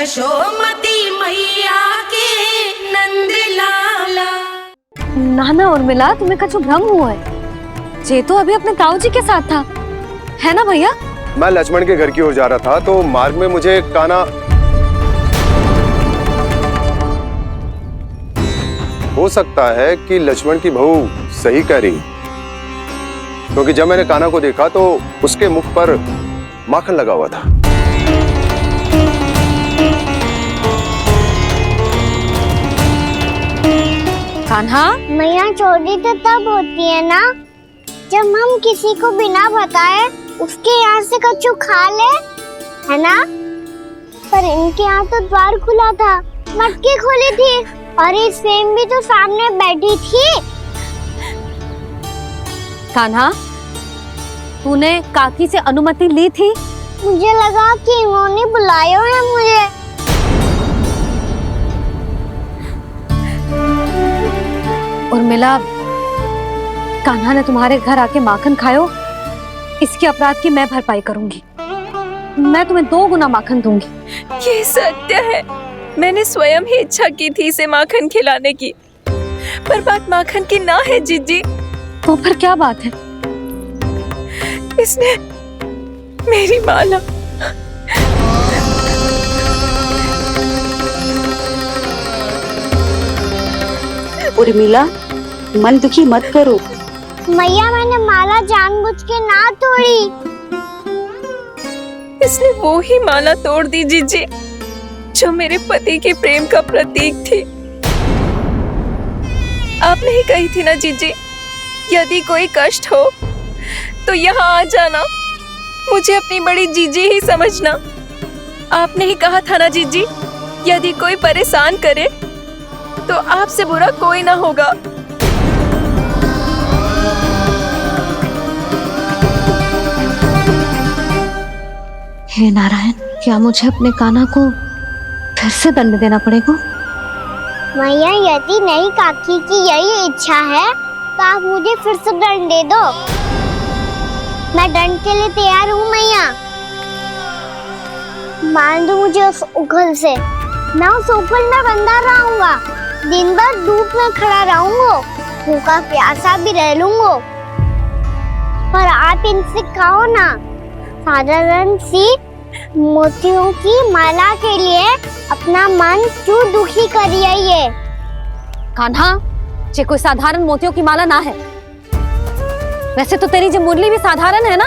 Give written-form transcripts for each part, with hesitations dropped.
यशोमती मैया के नंद लाला। नाना उर्मिला, तुम्हें कछु भ्रम हुआ है। जे तो अभी अपने ताऊ जी के साथ था, है ना भैया? मैं लक्ष्मण के घर की ओर जा रहा था तो मार्ग में मुझे कान्हा। हो सकता है कि लक्ष्मण की बहू सही कह रही, क्योंकि जब मैंने कान्हा को देखा तो उसके मुख पर माखन लगा हुआ था। कान्हा, मैया चोरी तो तब होती है ना जब हम किसी को बिना बताए उसके यहाँ से कछु खा ले, है ना? पर इनके यहाँ तो द्वार खुला था, मटकी खुली थी और इस फेम भी तो सामने बैठी थी। कान्हा, तूने काकी से अनुमति ली थी? मुझे लगा कि इन्होंने बुलाया है मुझे। उर्मिला, कान्हा ने तुम्हारे घर आके माखन खायो, इसके अपराध की मैं भरपाई करूंगी। मैं तुम्हें 2 गुना माखन दूंगी। ये सत्य है, मैंने स्वयं ही इच्छा की थी इसे माखन खिलाने की, पर बात माखन की ना है जीजी। तो फिर क्या बात है? इसने मेरी माला। उर्मिला, मन दुखी मत करो। मैया, मैंने माला जानबूझ के ना तोड़ी। इसने वो ही माला तोड़ दी जीजी जो मेरे पति के प्रेम का प्रतीक थी। आपने ही कही थी ना जीजी, यदि कोई कष्ट हो तो यहाँ आ जाना, मुझे अपनी बड़ी जीजी ही समझना। आपने ही कहा था ना जीजी, यदि कोई परेशान करे तो आपसे बुरा कोई ना होगा। हे नारायण, क्या मुझे अपने कान्हा को फिर से दंड देना पड़ेगा? मैया, यदि नहीं काकी की यही इच्छा है तो आप मुझे फिर से दंड दे दो। मैं दंड के लिए तैयार हूँ मैया। मान दो मुझे उस उखल से, मैं उस उखल में बंधा रहूंगा, दिन भर धूप में खड़ा रहूंगा, भूखा प्यासा भी रह लूंगा। पर आप इनसे कहो ना, साधारण सी मोतियों की माला के लिए अपना मन क्यों दुखी करिए ये? कान्हा, ये कोई साधारण मोतियों की माला ना है। वैसे तो तेरी जो मुरली भी साधारण है ना,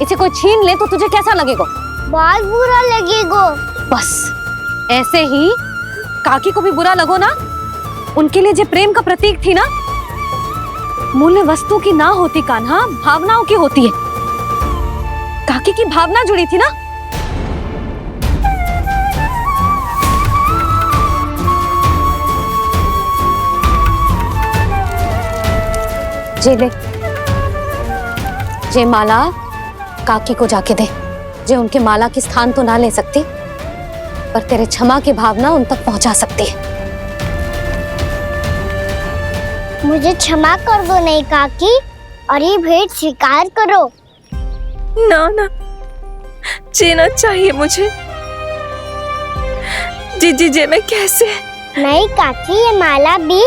इसे कोई छीन ले तो तुझे कैसा लगेगा? बहुत बुरा लगेगा। बस ऐसे ही काकी को भी बुरा लगो ना। उनके लिए जो प्रेम का प्रतीक थी ना, मूल्य वस्तु की ना होती कान्हा, भावनाओं की होती है। काकी की भावना जुड़ी थी ना। जे ले, जे माला काकी को जाके दे। जे उनके माला की स्थान तो ना ले सकती, पर तेरे क्षमा की भावना उन तक पहुंचा सकती है। मुझे क्षमा कर दो नहीं काकी, और ये भेंट स्वीकार करो। ना ना, जीना चाहिए मुझे। जीजी जे मैं कैसे? नहीं काकी, ये माला भी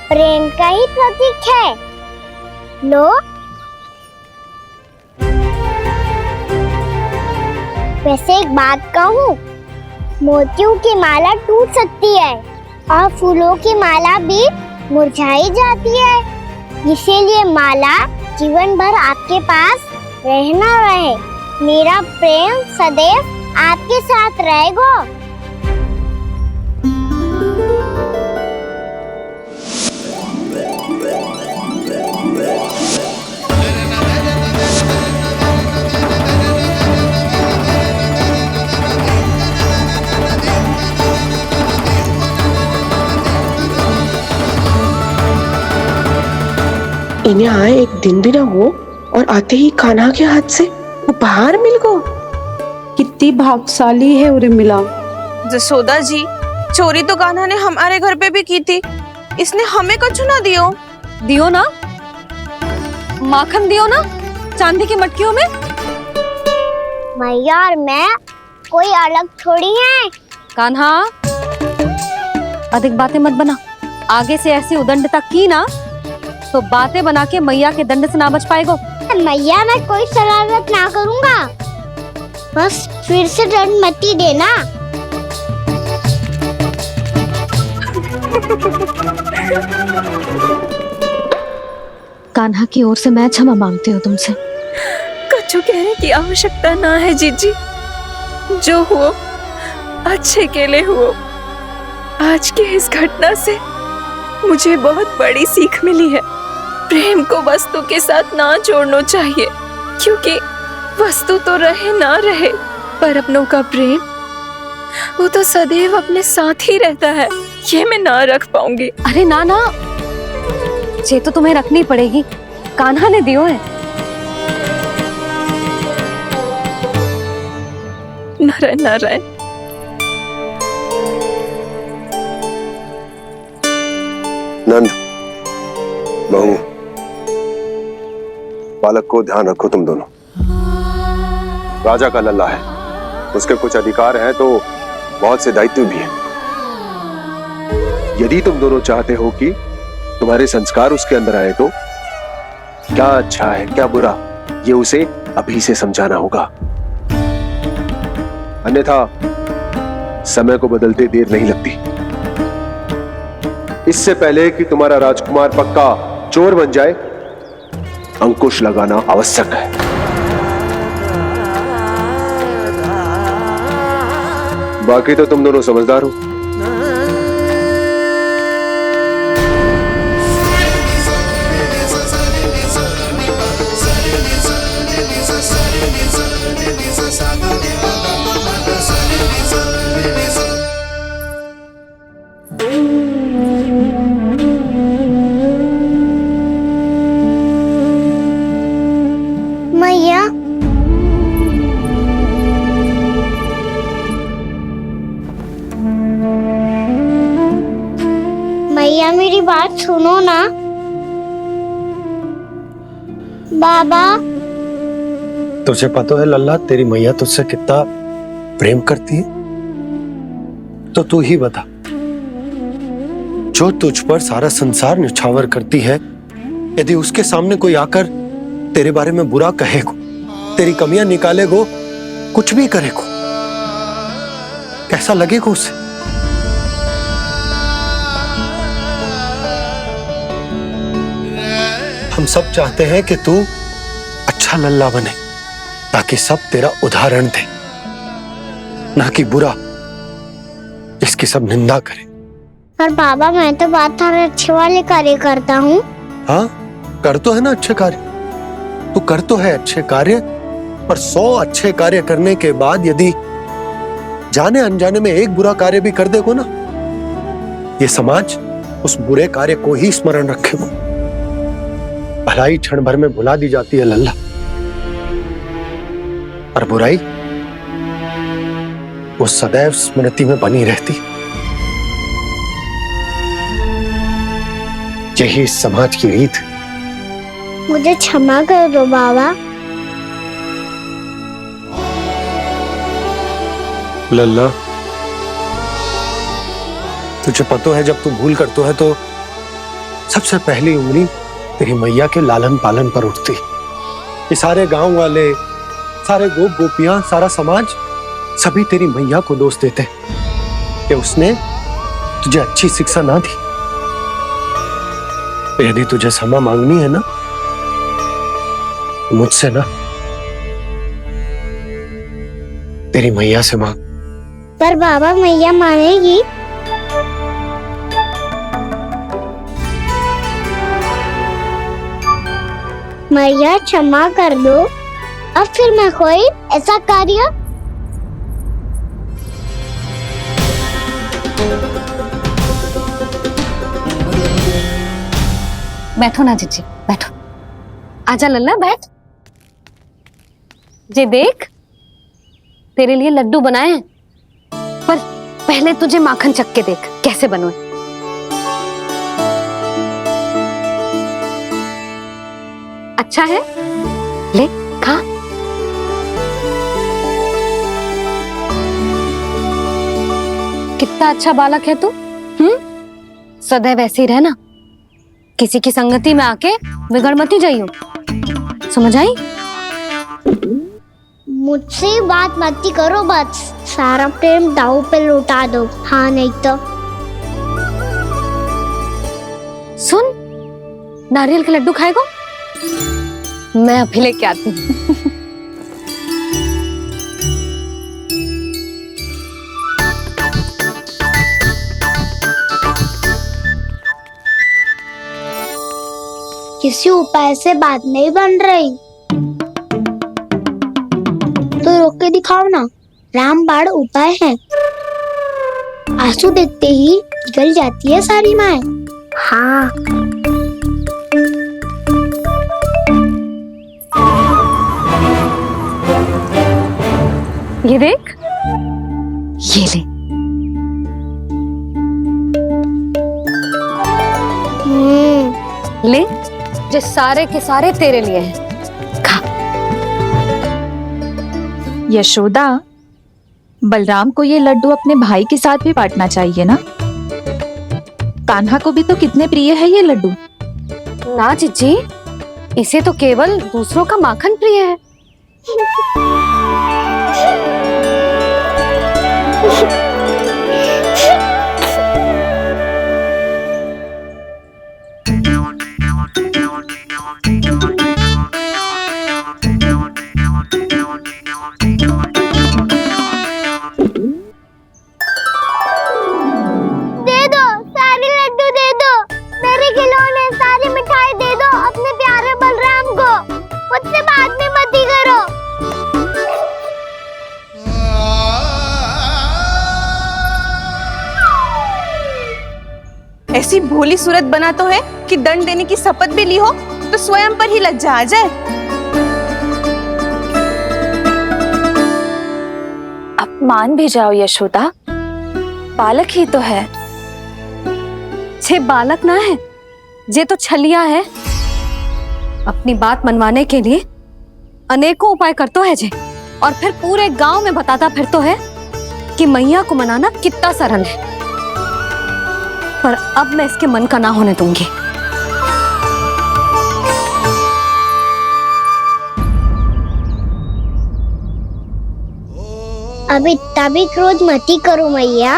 प्रेम का ही प्रतीक है। लो। वैसे एक बात कहूँ, मोतियों की माला टूट सकती है और फूलों की माला भी मुरझाई जाती है, इसीलिए माला जीवन भर आपके पास रहना रहे। मेरा प्रेम सदैव आपके साथ रहेगा। इन्हें आए एक दिन भी ना हो और आते ही कान्हा के हाथ से उपहार मिल गो। कितनी भाग्यशाली है उर्मिला। जसोदा जी, चोरी तो कान्हा ने हमारे घर पे भी की थी, इसने हमें कछु ना दियो। दियो ना, माखन दियो ना, चांदी की मटकियों में। मैया और मैं कोई अलग थोड़ी हैं। कान्हा, अधिक बातें मत बना। आगे से ऐसी उदंडता की ना तो बातें बना के मैया के दंड से ना बच पाएगो। मैया, मैं कोई शरारत ना करूंगा, बस फिर से दंड मत ही देना। कान्हा की ओर से मैं क्षमा मांगती हूँ तुमसे। कुछ कहने की आवश्यकता ना है जीजी, जो हुआ अच्छे के लिए हुआ। आज की इस घटना से मुझे बहुत बड़ी सीख मिली है। प्रेम को वस्तु के साथ ना जोड़ना चाहिए, क्योंकि वस्तु तो रहे ना रहे, पर अपनों का प्रेम वो तो सदैव अपने साथ ही रहता है। ये मैं ना रख पाऊंगी। अरे ना ना, ये तो तुम्हें रखनी पड़ेगी, कान्हा ने दियो है। नारायण नारायण। नंद, बहू, बालक को ध्यान रखो तुम दोनों। राजा का लल्ला है, उसके कुछ अधिकार हैं तो बहुत से दायित्व भी हैं। यदि तुम दोनों चाहते हो कि तुम्हारे संस्कार उसके अंदर आए तो क्या अच्छा है क्या बुरा, ये उसे अभी से समझाना होगा। अन्यथा समय को बदलते देर नहीं लगती। इससे पहले कि तुम्हारा राजकुमार पक्का चोर बन जाए, अंकुश लगाना आवश्यक है। बाकी तो तुम दोनों समझदार हो। मैया, मैया मेरी बात सुनो ना। बाबा, तुझे पता है लल्ला, तेरी मैया तुझसे कितना प्रेम करती है? तो तू ही बता, जो तुझ पर सारा संसार निछावर करती है, यदि उसके सामने कोई आकर तेरे बारे में बुरा कहेगो, तेरी कमियां निकालेगो, कुछ भी करेगो, कैसा लगेगा उसे? हम सब चाहते हैं कि तू अच्छा लल्ला बने, ताकि सब तेरा उदाहरण दे, ना कि बुरा जिसकी सब निंदा करे। पर बाबा, मैं तो बात हर अच्छे वाले कार्य करता हूँ। हाँ, कर तो है ना अच्छे कार्य, तू कर तो है अच्छे कार्य, पर 100 अच्छे कार्य करने के बाद यदि जाने अनजाने में एक बुरा कार्य भी कर देगो ना, ये समाज उस बुरे कार्य को ही स्मरण रखेगो। भलाई क्षण भर में भुला दी जाती है लल्ला, और बुराई वो सदैव स्मृति में बनी रहती। यही इस समाज की रीत। मुझे क्षमा कर दो बाबा। लल्ला, तुझे पता है जब तू भूल करतो है तो सबसे पहली उंगली तेरी मैया के लालन पालन पर उठती। ये सारे गांव वाले, सारे गोप गोपियां, सारा समाज, सभी तेरी मैया को दोष देते कि उसने तुझे अच्छी शिक्षा ना दी। तो यदि तुझे क्षमा मांगनी है ना, मुझसे ना, तेरी मैया से मांग। पर बाबा, मैया मानेगी? मैया क्षमा कर दो, अब फिर मैं कोई ऐसा कार्य। बैठो ना जीजी, बैठो। आजा लल्ला, बैठ। जे देख, तेरे लिए लड्डू बनाए हैं, पर पहले तुझे माखन चख के देख कैसे बने। अच्छा है, ले खा। कितना अच्छा बालक है तू। सदैव ऐसे ही रहना, किसी की संगति में आके बिगड़ मत जाइयो, समझ आई? मुझसे बात मत करो, बस सारा प्रेम दाव पे लौटा दो। हाँ नहीं तो सुन, नारियल के लड्डू खाएगा? मैं अभी लेके आती हूँ। किसी उपाय से बात नहीं बन रही तो रोक के दिखाओ ना। रामबाण उपाय है, आंसू देखते ही निकल जाती है सारी माए। हाँ ये देख, ये ले। ले, जो सारे के सारे तेरे लिए हैं, खा। यशोदा, बलराम को ये लड्डू अपने भाई के साथ भी बांटना चाहिए ना। कान्हा को भी तो कितने प्रिय है ये लड्डू। ना जीजी, इसे तो केवल दूसरों का माखन प्रिय है। दे दो, सारे लड्डू दे दो, मेरे खिलौने सारी मिठाई दे दो अपने प्यारे बलराम को। मुझसे बात में मत ही करो। ऐसी भोली सूरत बना तो है कि दंड देने की शपथ भी ली हो तो स्वयं पर ही लज्जा आ जाए। अब मान भी जाओ यशोदा, बालक ही तो है। छे बालक ना है, जे तो छलिया है। अपनी बात मनवाने के लिए अनेकों उपाय करतो है जे, और फिर पूरे गांव में बताता फिरतो है कि मैया को मनाना कितना सरल है। पर अब मैं इसके मन का ना होने दूंगी। अब इतना भी क्रोध मत ही करो मैया,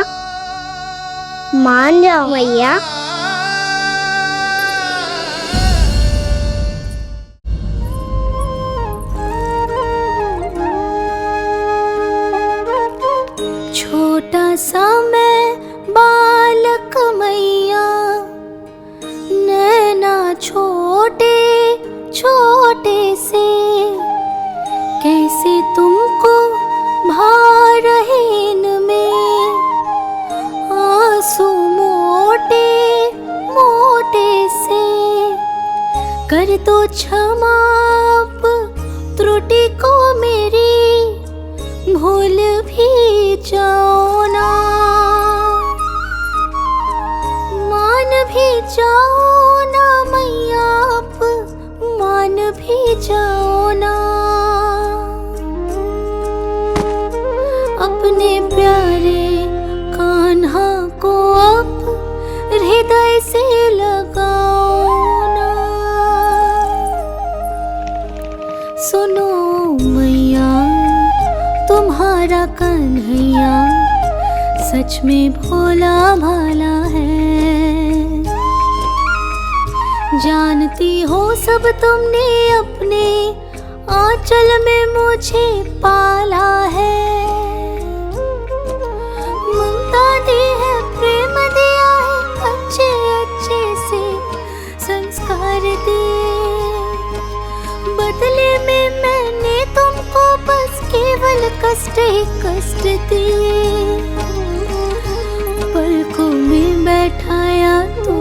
मान जाओ मैया। छोटा सा मैं बालक मैया, नैना छोटे छोटे से, कैसे तुमको भा रहे इनमें आंसू मोटे मोटे से। कर दो क्षमा त्रुटि को मेरी, भूल भी जाओ ना, मान भी जाओ ना मैया, आप मान भी जाओ ना। अपने प्यारे कान्हा को अब हृदय से लगाओ ना। सुनो मैया, तुम्हारा कन्हैया सच में भोला भाला है। जानती हो सब तुमने अपने आंचल में मुझे पाला है। ममता दी है, प्रेम दिया है, अच्छे अच्छे से संस्कार दिए। बदले में मैंने तुमको बस केवल कष्ट ही कष्ट दिए। पलकों में बैठाया तो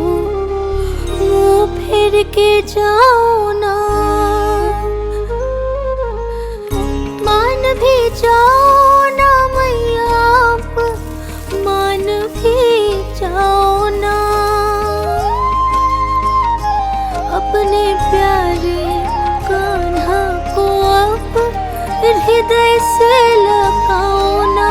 मुँह फेर के जाओ ना, मान भी जाओ ना मैया, आप मान भी जाओ ना। अपने प्यारे कान्हा को अब हृदय से लगाओ ना।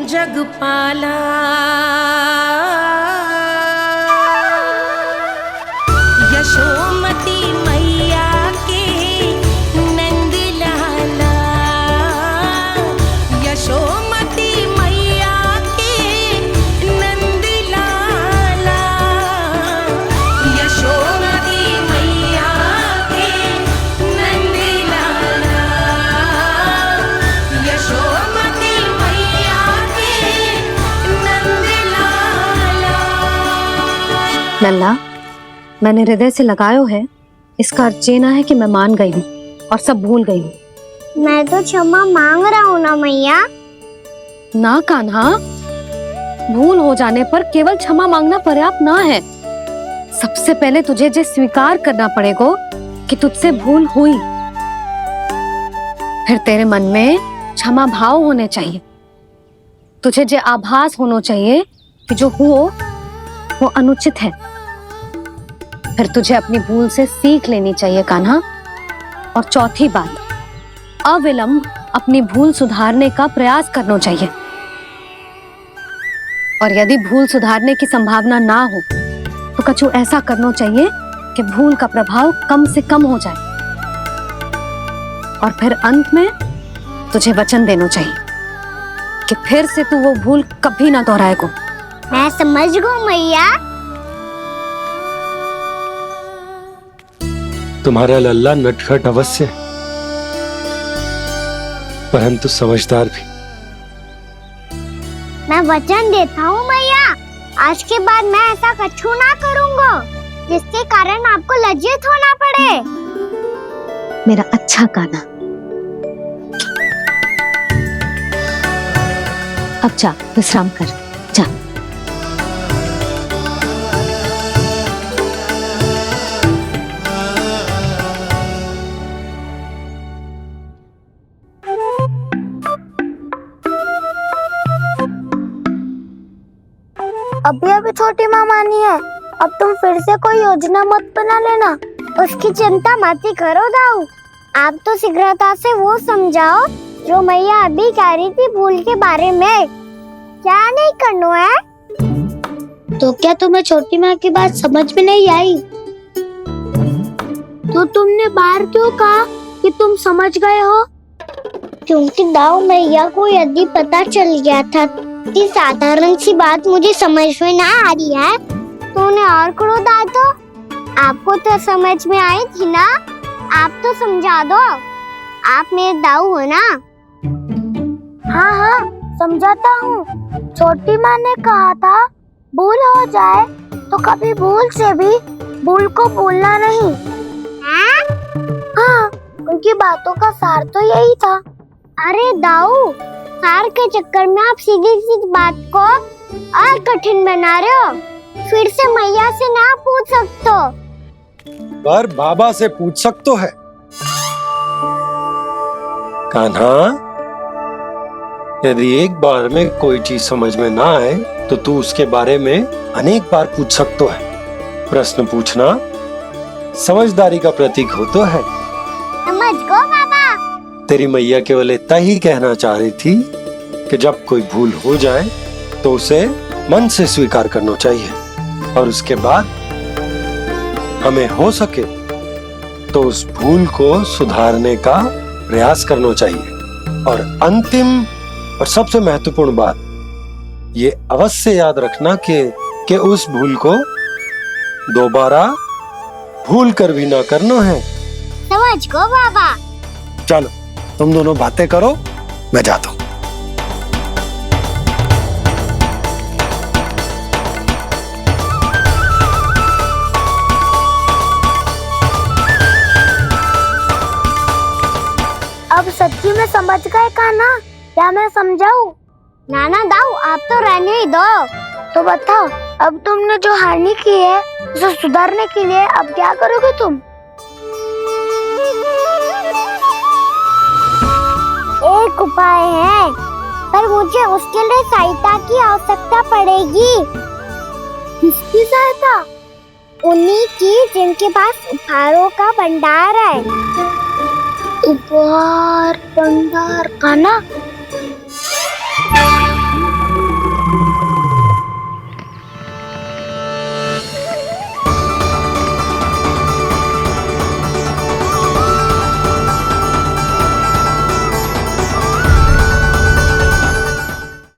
जग पाला, यशोमती मैया के नंद लाला, यशोमती मैया के नंद लाला, यशोमती मैया के नंद लाला, यशोमती मैया के नंद लाला। लल्ला, मैंने हृदय से लगायो है, इसका अर्थ ये ना है कि मैं मान गई हूँ और सब भूल गई हूँ। मैं तो क्षमा मांग रहा हूँ ना मैया। ना कान्हा, भूल हो जाने पर केवल क्षमा मांगना पर्याप्त ना है। सबसे पहले तुझे ये स्वीकार करना पड़ेगा कि तुझसे भूल हुई। फिर तेरे मन में क्षमा भाव होने चाहिए। तुझे ये आभास होना चाहिए कि जो हुआ वो अनुचित है। फिर तुझे अपनी भूल से सीख लेनी चाहिए कान्हा। और चौथी बात, अविलंब अपनी भूल सुधारने का प्रयास करना चाहिए। और यदि भूल सुधारने की संभावना ना हो तो कछु ऐसा करना चाहिए कि भूल का प्रभाव कम से कम हो जाए। और फिर अंत में तुझे वचन देना चाहिए कि फिर से तू वो भूल कभी ना दोहराएगा। मैं समझ गई मैया। तुम्हारा लल्ला नटखट अवश्य है, परंतु समझदार भी। मैं वचन देता हूँ मैया, आज के बाद मैं ऐसा कछु ना करूँगा जिसके कारण आपको लज्जित होना पड़े। मेरा अच्छा कान्हा, अब जा विश्राम कर, जा। अभी अभी छोटी माँ मानी है, अब तुम फिर से कोई योजना मत बना लेना। उसकी चिंता मत ही करो दाऊ। आप तो शीघ्रता से वो समझाओ जो मैया अभी कह रही थी भूल के बारे में। क्या नहीं करना है? तो क्या तुम्हें छोटी माँ की बात समझ में नहीं आई? तो तुमने बाहर क्यों कहा कि तुम समझ गए हो? क्योंकि दाऊ मैया को यदि पता चल गया था कि साधारण सी बात मुझे समझ में ना आ रही है तो उन्हें और क्रोध आया। तो आपको तो समझ में आई थी ना, आप तो समझा दो। आप मेरे दाऊ हो ना। हाँ हाँ समझाता हूँ। छोटी माँ ने कहा था भूल हो जाए तो कभी भूल से भी भूल को भूलना नहीं। हाँ उनकी बातों का सार तो यही था। अरे दाऊ, सार के चक्कर में आप सीधी सीधी बात को और कठिन बना रहे हो। फिर से मैया से ना पूछ सकते हो, पर बाबा से पूछ सकते है। कान्हा, यदि एक बार में कोई चीज समझ में ना आए तो तू उसके बारे में अनेक बार पूछ सकते है। प्रश्न पूछना समझदारी का प्रतीक होता है। समझ गो बाबा। तेरी मैया केवल इतना ही कहना चाह रही थी कि जब कोई भूल हो जाए तो उसे मन से स्वीकार करना चाहिए और उसके बाद हमें हो सके तो उस भूल को सुधारने का प्रयास करना चाहिए। और अंतिम और सबसे महत्वपूर्ण बात ये अवश्य याद रखना कि उस भूल को दोबारा भूल कर भी ना करना है। समझ गो बाबा। चलो तुम दोनों बातें करो, मैं जाता हूँ। अब सच्ची में समझ गए कान्हा? क्या मैं समझाऊं? नाना दाऊ, आप तो रहने ही दो। तो बताओ, अब तुमने जो हानि की है उसे सुधारने के लिए अब क्या करोगे तुम? एक उपाय है, पर मुझे उसके लिए सहायता की आवश्यकता पड़ेगी। किसकी सहायता? उन्हीं की जिनके पास उपहारों का भंडार है। उपहार भंडार? कान्हा,